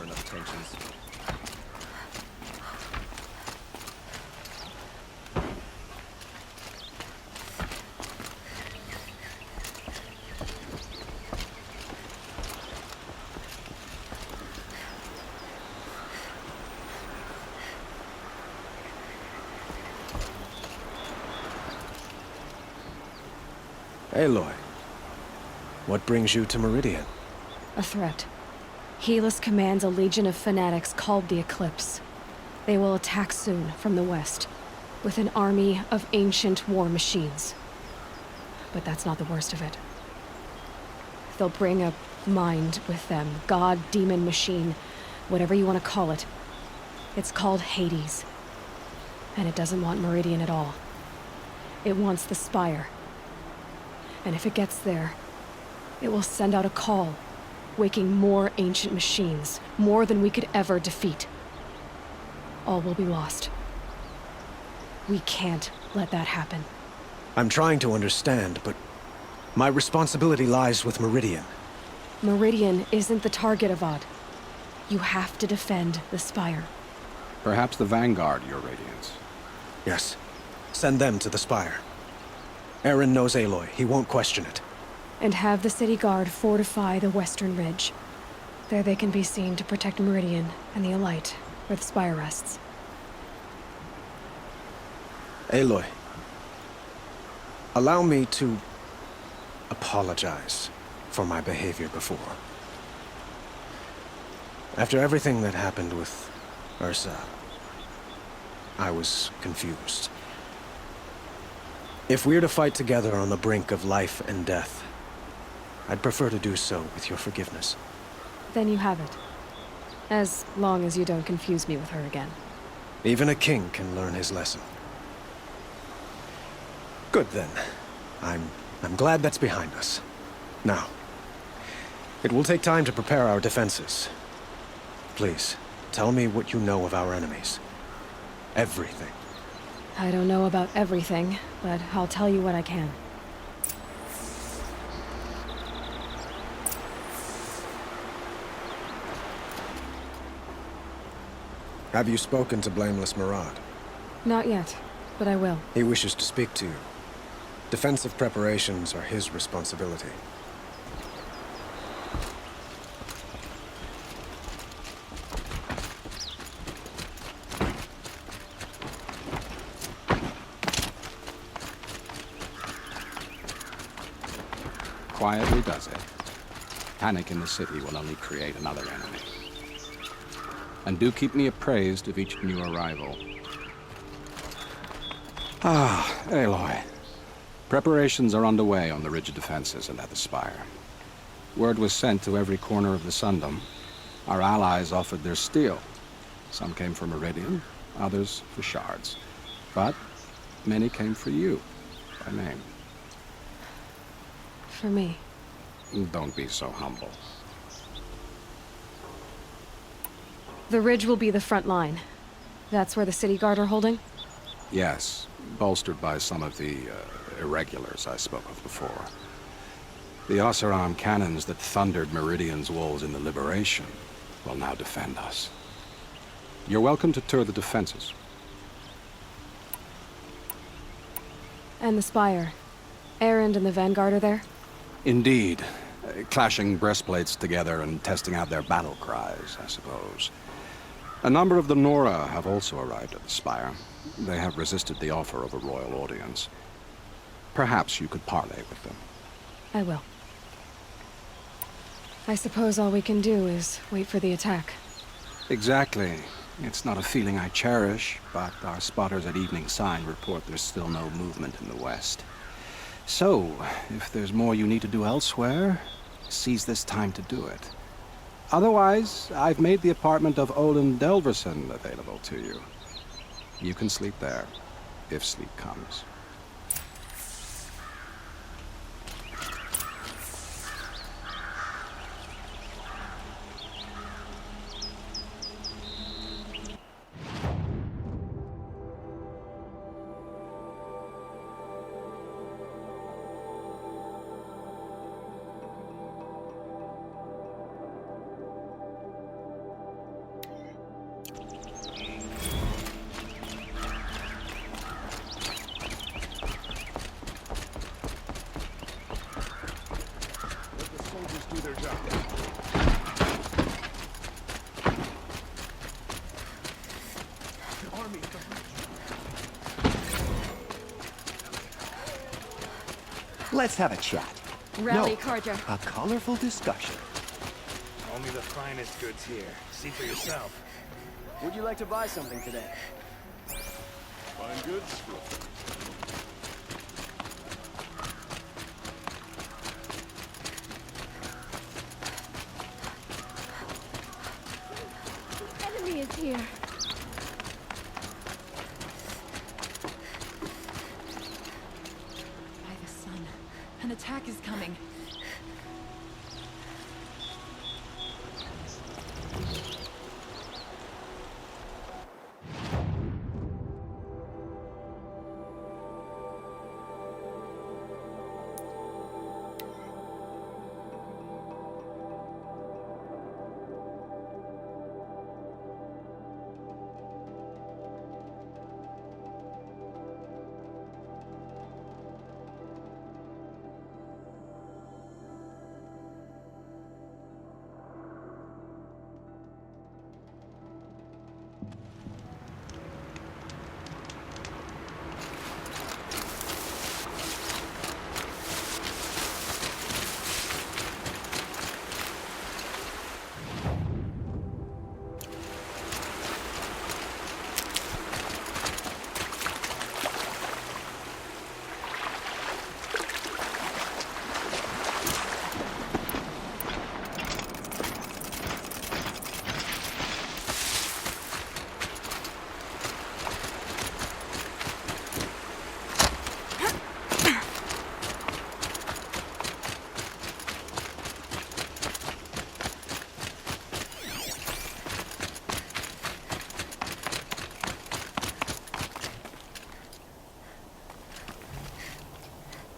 enough tensions. Aloy, what brings you to Meridian? A threat. Helis commands a legion of fanatics called the Eclipse. They will attack soon from the west, with an army of ancient war machines. But that's not the worst of it. They'll bring a mind with them, god, demon, machine, whatever you want to call it. It's called Hades. And it doesn't want Meridian at all. It wants the Spire. And if it gets there, it will send out a call, waking more ancient machines, more than we could ever defeat. All will be lost. We can't let that happen. I'm trying to understand, but my responsibility lies with Meridian. Meridian isn't the target, Avad. You have to defend the Spire. Perhaps the Vanguard, Your Radiance. Yes. Send them to the Spire. Eren knows Aloy. He won't question it. And have the city guard fortify the western ridge. There they can be seen to protect Meridian and the Elite, where the Spire rests. Aloy, allow me to apologize for my behavior before. After everything that happened with Ursa, I was confused. If we're to fight together on the brink of life and death, I'd prefer to do so with your forgiveness. Then you have it. As long as you don't confuse me with her again. Even a king can learn his lesson. Good then. I'm glad that's behind us. Now, it will take time to prepare our defenses. Please, tell me what you know of our enemies. Everything. I don't know about everything, but I'll tell you what I can. Have you spoken to Blameless Murad? Not yet, but I will. He wishes to speak to you. Defensive preparations are his responsibility. Quietly does it. Panic in the city will only create another enemy. And do keep me appraised of each new arrival. Ah, Aloy. Preparations are underway on the ridge of defenses and at the Spire. Word was sent to every corner of the Sundom. Our allies offered their steel. Some came for Meridian, others for shards. But many came for you, by name. For me. Don't be so humble. The ridge will be the front line. That's where the city guard are holding? Yes, bolstered by some of the irregulars I spoke of before. The Oseram cannons that thundered Meridian's walls in the Liberation will now defend us. You're welcome to tour the defenses. And the Spire. Erend and the Vanguard are there? Indeed. Clashing breastplates together and testing out their battle cries, I suppose. A number of the Nora have also arrived at the Spire. They have resisted the offer of a royal audience. Perhaps you could parley with them. I will. I suppose all we can do is wait for the attack. Exactly. It's not a feeling I cherish, but our spotters at Evening Sign report there's still no movement in the west. So, if there's more you need to do elsewhere, seize this time to do it. Otherwise, I've made the apartment of Olin Delverson available to you. You can sleep there, if sleep comes. their job. Let's have a chat. Rally, No, Carja. a colorful discussion. Only the finest goods here. See for yourself. Would you like to buy something today? Fine goods. Enemy is here. By the sun. An attack is coming.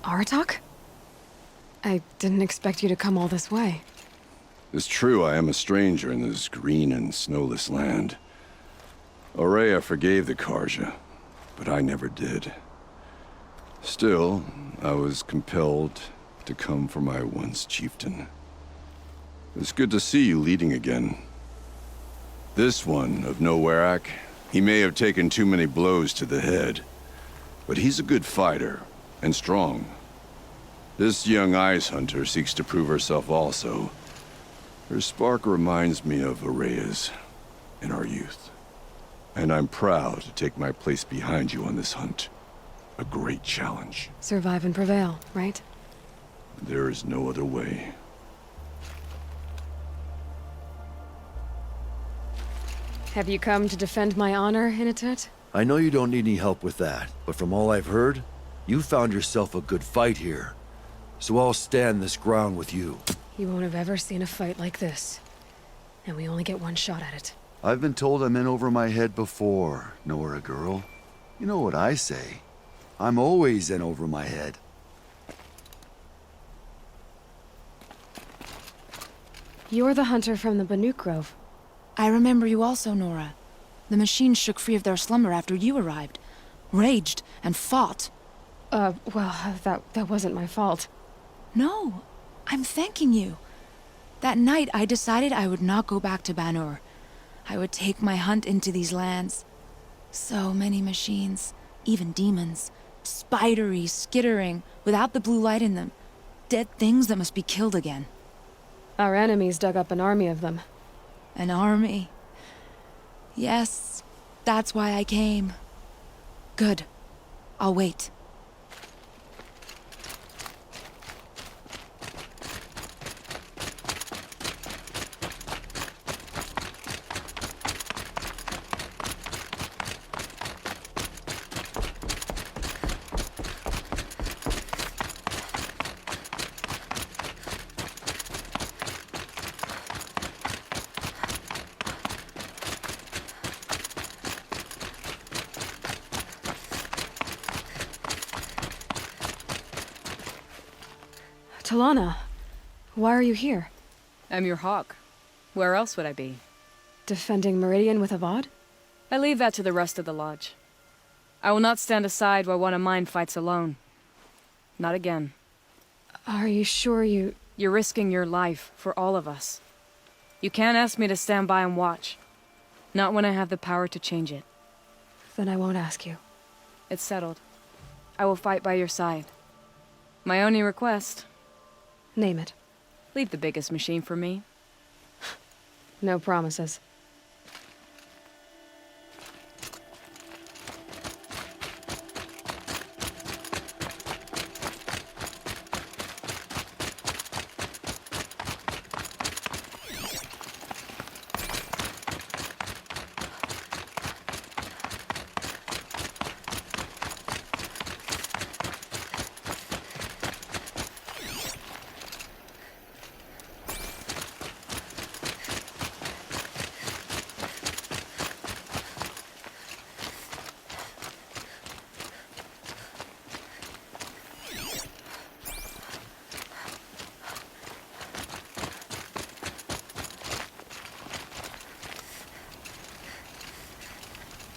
Aratak? I didn't expect you to come all this way. It's true I am a stranger in this green and snowless land. Aurea forgave the Karja, but I never did. Still, I was compelled to come for my once chieftain. It's good to see you leading again. This one of Nowarak, he may have taken too many blows to the head, but he's a good fighter, and strong. This young ice hunter seeks to prove herself also. Her spark reminds me of Aurea's in our youth. And I'm proud to take my place behind you on this hunt. A great challenge. Survive and prevail, right? There is no other way. Have you come to defend my honor, Inatut? I know you don't need any help with that, but from all I've heard, you found yourself a good fight here. So I'll stand this ground with you. You won't have ever seen a fight like this. And we only get one shot at it. I've been told I'm in over my head before, Nora girl. You know what I say. I'm always in over my head. You're the hunter from the Banuk Grove. I remember you also, Nora. The machines shook free of their slumber after you arrived. Raged and fought. Well, that wasn't my fault. No, I'm thanking you. That night I decided I would not go back to Banur. I would take my hunt into these lands. So many machines, even demons. Spidery, skittering, without the blue light in them. Dead things that must be killed again. Our enemies dug up an army of them. An army. Yes, that's why I came. Good. I'll wait. Talana, why are you here? I'm your hawk. Where else would I be? Defending Meridian with Avad? I leave that to the rest of the lodge. I will not stand aside while one of mine fights alone. Not again. Are you sure you You're risking your life for all of us. You can't ask me to stand by and watch. Not when I have the power to change it. Then I won't ask you. It's settled. I will fight by your side. My only request, Name it. leave the biggest machine for me. No promises.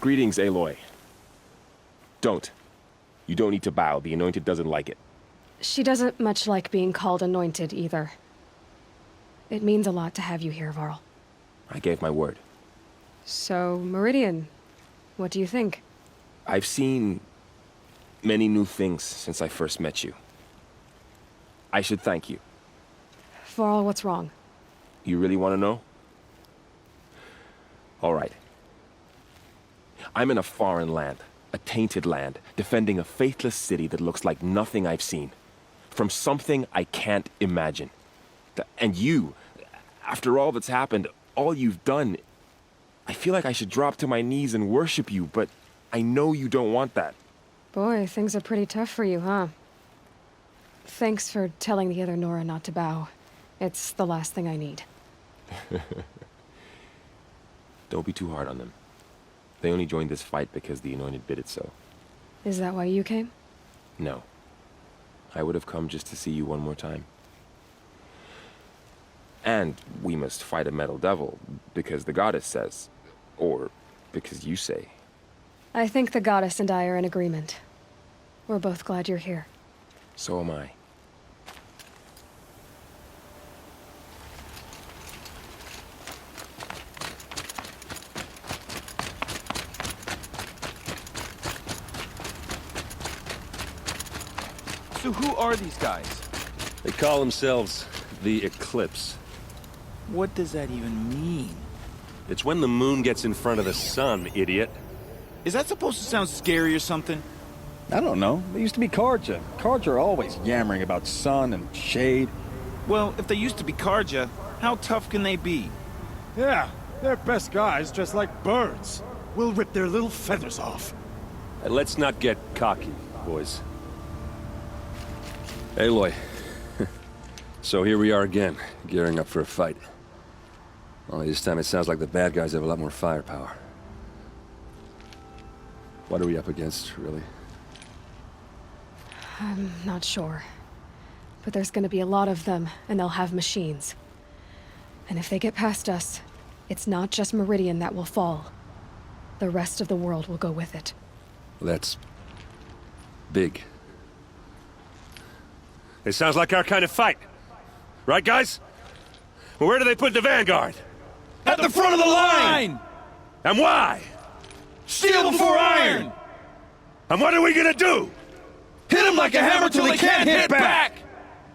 Greetings, Aloy. Don't. You don't need to bow. The Anointed doesn't like it. She doesn't much like being called anointed, either. It means a lot to have you here, Varl. I gave my word. So, Meridian, what do you think? I've seen many new things since I first met you. I should thank you. Varl, what's wrong? You really want to know? All right. I'm in a foreign land, a tainted land, defending a faithless city that looks like nothing I've seen. From something I can't imagine. And you, after all that's happened, all you've done, I feel like I should drop to my knees and worship you, but I know you don't want that. Boy, things are pretty tough for you, huh? Thanks for telling the other Nora not to bow. It's the last thing I need. Don't be too hard on them. They only joined this fight because the Anointed bid it so. Is that why you came? No. I would have come just to see you one more time. And we must fight a metal devil, because the goddess says. Or because you say. I think the goddess and I are in agreement. We're both glad you're here. So am I. So who are these guys? They call themselves the Eclipse. What does that even mean? It's when the moon gets in front of the sun, idiot. Is that supposed to sound scary or something? I don't know. They used to be Karja. Karja are always yammering about sun and shade. Well, if they used to be Karja, how tough can they be? Yeah, they're best guys dressed like birds. We'll rip their little feathers off. And let's not get cocky, boys. Aloy. So here we are again, gearing up for a fight. Only this time it sounds like the bad guys have a lot more firepower. What are we up against, really? I'm not sure. But there's gonna be a lot of them, and they'll have machines. And if they get past us, it's not just Meridian that will fall. The rest of the world will go with it. That's big. It sounds like our kind of fight. Right, guys? Well, where do they put the vanguard? At the front of the line! And why? Steel before iron! And what are we gonna do? Hit them like a hammer till they can't hit back!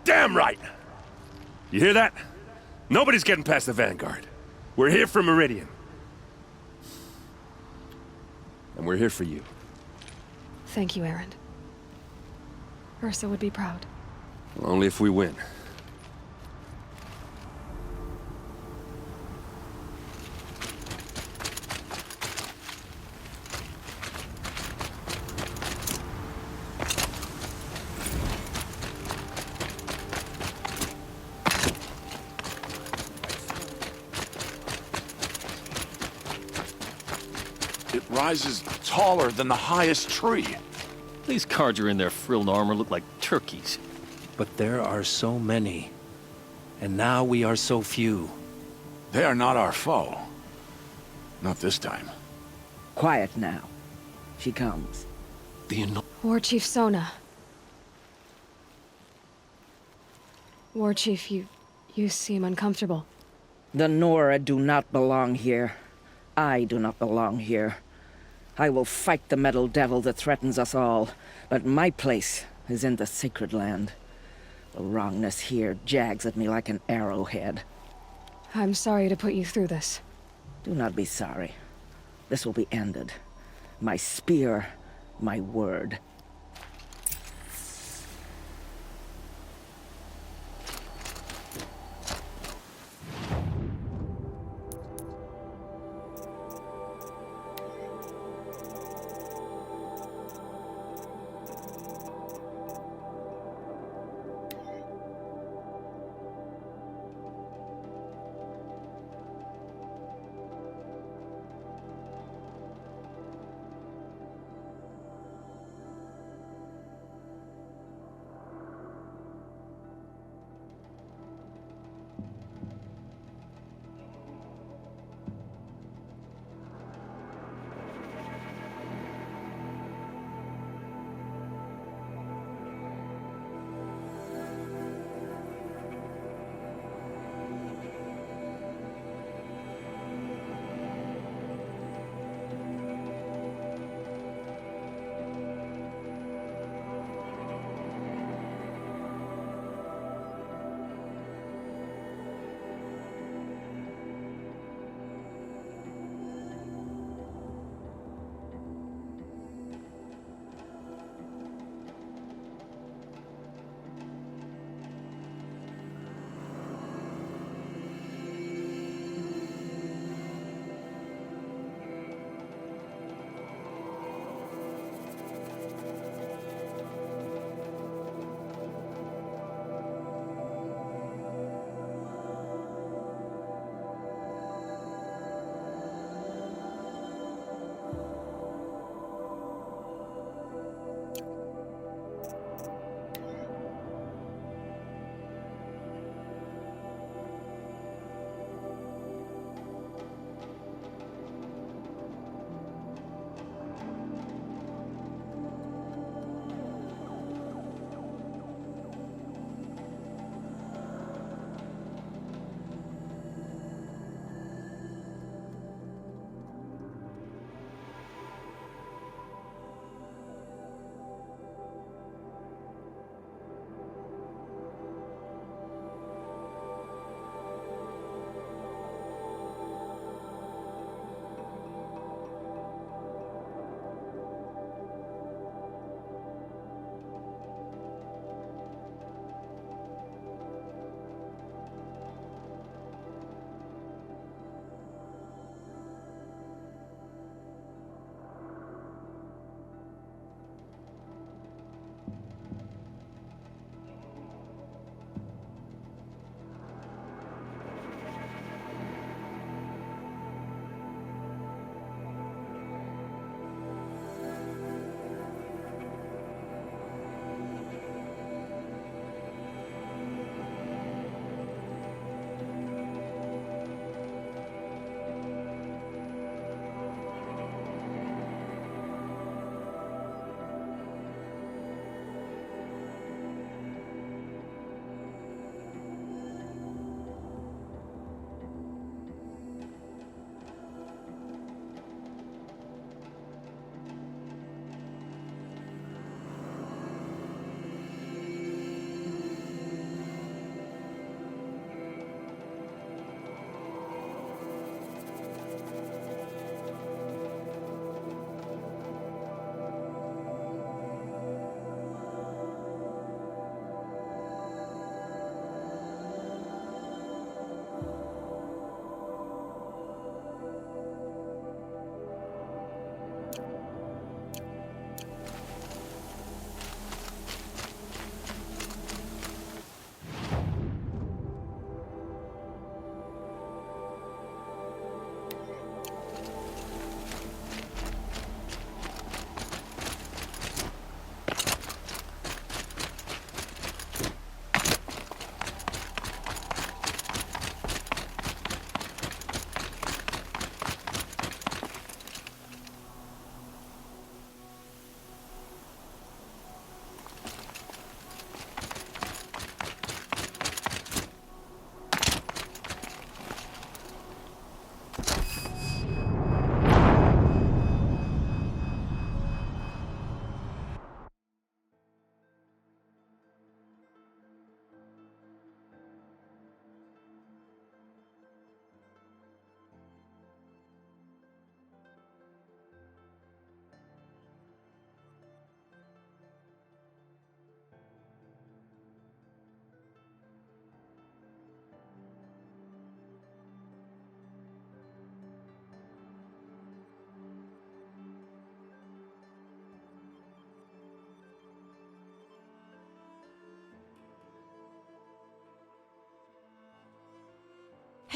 Damn right! You hear that? Nobody's getting past the vanguard. We're here for Meridian. And we're here for you. Thank you, Aaron. Ursa would be proud. Well, only if we win. It rises taller than the highest tree. These Karja in their frilled armor look like turkeys. But there are so many. And now we are so few. They are not our foe. Not this time. Quiet now. She comes. War Chief Sona. War Chief, you seem uncomfortable. The Nora do not belong here. I do not belong here. I will fight the metal devil that threatens us all, but my place is in the sacred land. The wrongness here jags at me like an arrowhead. I'm sorry to put you through this. Do not be sorry. This will be ended. My spear, my word.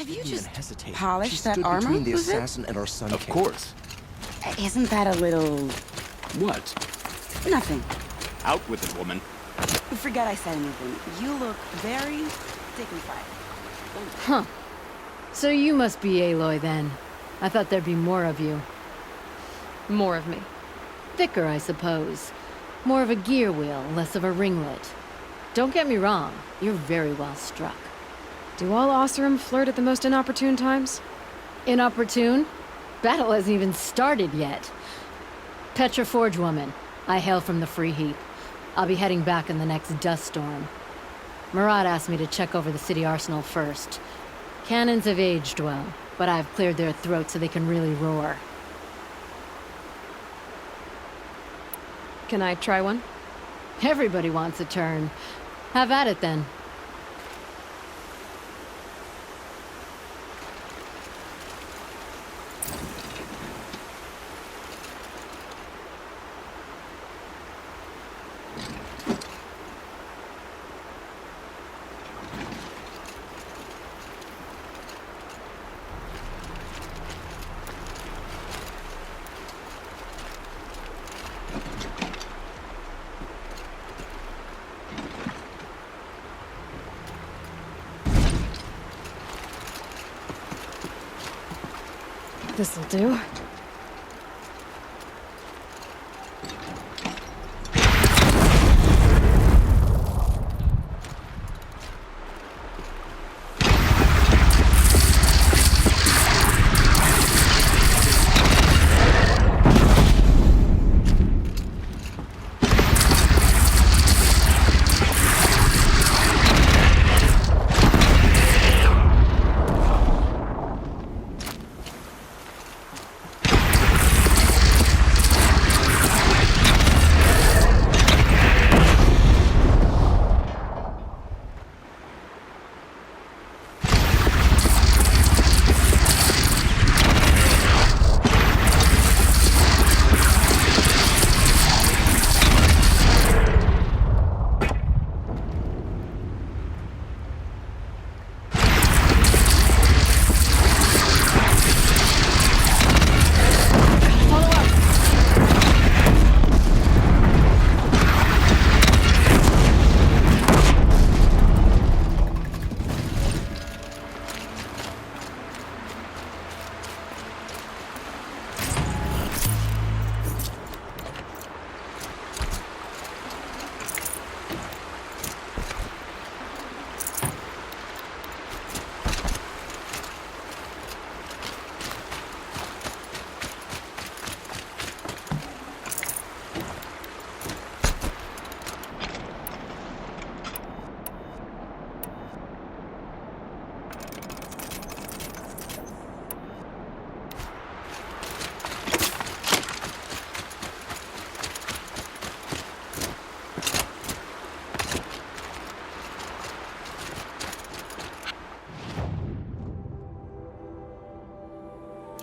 Have you just hesitate. polished She that stood armor, between the was it? assassin and our son. Of course. Isn't that a little... What? Nothing. Out with it, woman. Forget I said anything. You look very dignified. Huh. So you must be Aloy then. I thought there'd be more of you. More of me. Thicker, I suppose. More of a gear wheel, less of a ringlet. Don't get me wrong, you're very well struck. Do all Oseram flirt at the most inopportune times? Inopportune? Battle hasn't even started yet. Petra Forge woman. I hail from the Free Heap. I'll be heading back in the next dust storm. Murad asked me to check over the city arsenal first. Cannons have aged well, but I've cleared their throats so they can really roar. Can I try one? Everybody wants a turn. Have at it then. This'll do.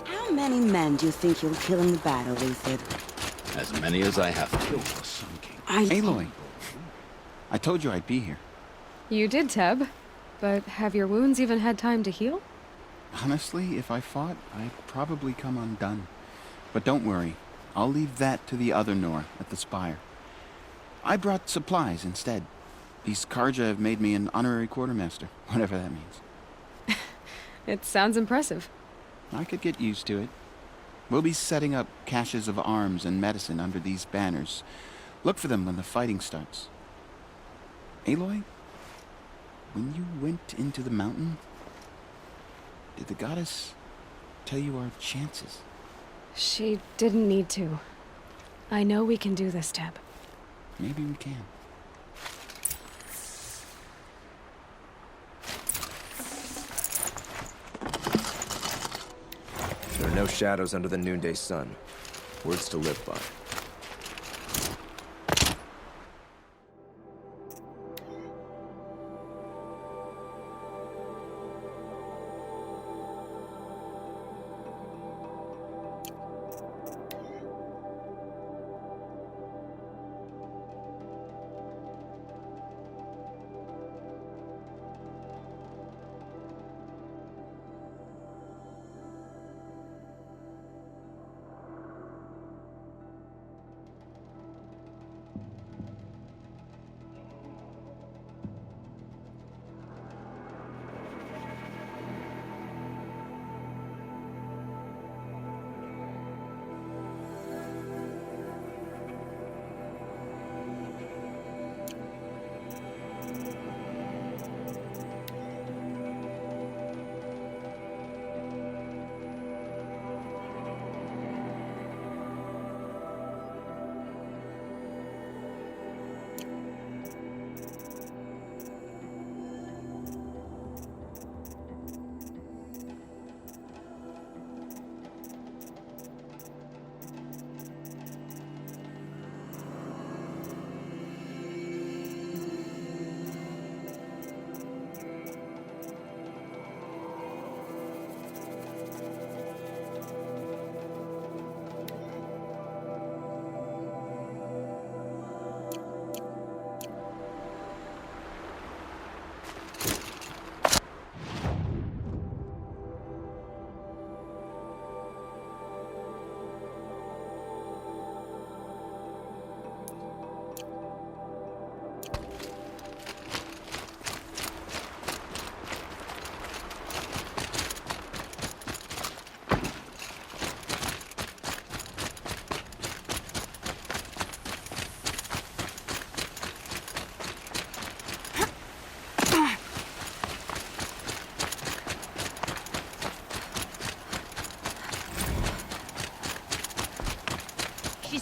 How many men do you think you'll kill in the battle, Ethan? As many as I have to. Aloy, I told you I'd be here. You did, Teb. But have your wounds even had time to heal? Honestly, if I fought, I'd probably come undone. But don't worry. I'll leave that to the other Nor at the Spire. I brought supplies instead. These Karja have made me an honorary quartermaster, whatever that means. It sounds impressive. I could get used to it. We'll be setting up caches of arms and medicine under these banners. Look for them when the fighting starts. Aloy, when you went into the mountain, did the goddess tell you our chances? She didn't need to. I know we can do this, Teb. Maybe we can. There are no shadows under the noonday sun. Words to live by.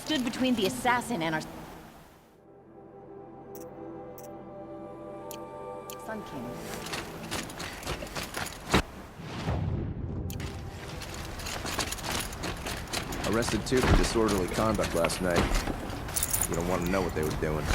stood between the assassin and our Sun King. Arrested two for disorderly conduct last night. You don't want to know what they were doing.